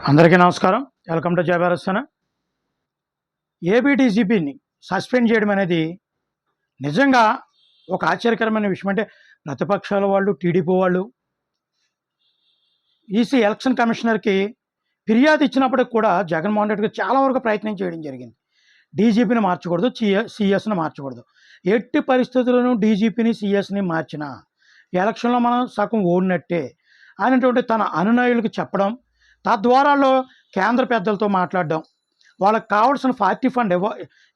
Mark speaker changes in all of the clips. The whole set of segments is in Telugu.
Speaker 1: అందరికీ నమస్కారం. Welcome to Jayabharat. ఏబీ డీజీపీని సస్పెండ్ చేయడం అనేది నిజంగా ఒక ఆశ్చర్యకరమైన విషయం. అంటే ప్రతిపక్షాల వాళ్ళు, టీడీపీ వాళ్ళు ఈసీ ఎలక్షన్ కమిషనర్కి ఫిర్యాదు ఇచ్చినప్పటికి కూడా జగన్మోహన్ రెడ్డి గారు చాలా వరకు ప్రయత్నం చేయడం జరిగింది. డీజీపీని మార్చకూడదు, సిఎస్ని మార్చకూడదు. ఎట్టి పరిస్థితుల్లోనూ డీజీపీని, సిఎస్ని మార్చిన ఎలక్షన్లో మనం సగం ఓడినట్టే అనేటువంటి తన అనునాయులకు చెప్పడం, తద్వారాలో కేంద్ర పెద్దలతో మాట్లాడడం, వాళ్ళకి కావాల్సిన పార్టీ ఫండ్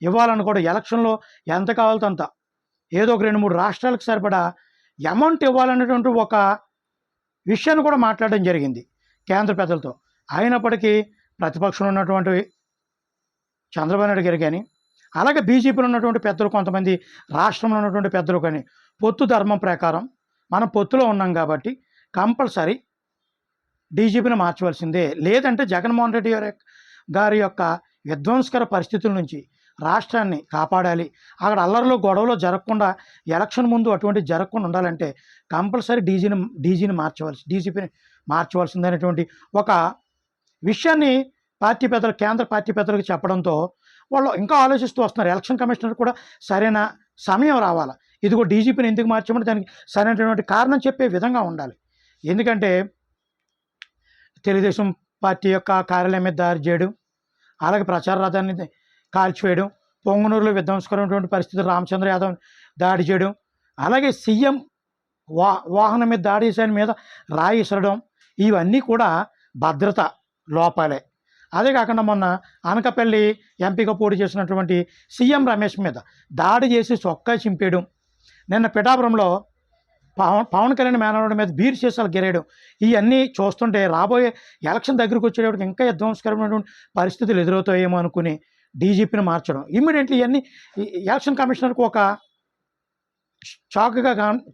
Speaker 1: ఇవ్వాలని కూడా ఎలక్షన్లో ఎంత కావాలో అంత, ఏదో ఒక 2-3 రాష్ట్రాలకు సరిపడా అమౌంట్ ఇవ్వాలనేటువంటి ఒక విషయాన్ని కూడా మాట్లాడడం జరిగింది కేంద్ర పెద్దలతో. అయినప్పటికీ ప్రతిపక్షంలో ఉన్నటువంటి చంద్రబాబు నాయుడు గారు కానీ, అలాగే బీజేపీలో ఉన్నటువంటి పెద్దలు, కొంతమంది రాష్ట్రంలో ఉన్నటువంటి పెద్దలు కానీ, పొత్తు ధర్మం ప్రకారం మనం పొత్తులో ఉన్నాం కాబట్టి కంపల్సరీ డీజీపీని మార్చవలసిందే, లేదంటే జగన్మోహన్ రెడ్డి గారి యొక్క విధ్వంసకర పరిస్థితుల నుంచి రాష్ట్రాన్ని కాపాడాలి, అక్కడ అల్లర్లు గొడవలు జరగకుండా, ఎలక్షన్ ముందు అటువంటి జరగకుండా ఉండాలంటే కంపల్సరీ డీజీపీని మార్చవలసిందనేటువంటి ఒక విషయాన్ని పార్టీ పెద్దలు, కేంద్ర పార్టీ పెద్దలకు చెప్పడంతో వాళ్ళు ఇంకా ఆలోచిస్తూ వస్తున్నారు. ఎలక్షన్ కమిషనర్ కూడా సరైన సమయం రావాలి, ఇదిగో డీజీపీని ఎందుకు మార్చామంటే దానికి సరైనటువంటి కారణం చెప్పే విధంగా ఉండాలి. ఎందుకంటే తెలుగుదేశం పార్టీ యొక్క కార్యాలయం మీద దాడి చేయడం, అలాగే ప్రచార రథాన్ని కాల్చివేయడం, పొంగనూరులో విధ్వంసకరమైనటువంటి పరిస్థితులు రామచంద్ర యాదవ్ దాడి చేయడం, అలాగే సీఎం వాహనం మీద దాడి చేసిన మీద రాయి ఇసరడం, ఇవన్నీ కూడా భద్రత లోపాలే. అదే కాకుండా మొన్న అనకాపల్లి ఎంపీగా పోటీ చేసినటువంటి సీఎం రమేష్ మీద దాడి చేసి చొక్కా చింపేయడం, నిన్న పిఠాపురంలో పవన్ కళ్యాణ్ మేనవాడి మీద బీర్ సీసాలు గిరేయడం, ఇవన్నీ చూస్తుంటే రాబోయే ఎలక్షన్ దగ్గరికి వచ్చేటప్పటికి ఇంకా విధ్వంసకరమైనటువంటి పరిస్థితులు ఎదురవుతాయేమో అనుకుని డీజీపీని మార్చడం, ఇమ్మీడియట్లీ ఇవన్నీ ఎలక్షన్ కమిషనర్కి ఒక షాక్గా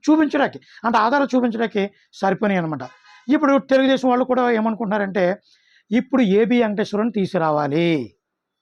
Speaker 1: చూపించడానికి, అంటే ఆధారాలు చూపించడానికి సరిపోయినాయి అనమాట. ఇప్పుడు తెలుగుదేశం వాళ్ళు కూడా ఏమనుకుంటున్నారంటే ఇప్పుడు ఏబీ వెంకటేశ్వరని తీసుకురావాలి,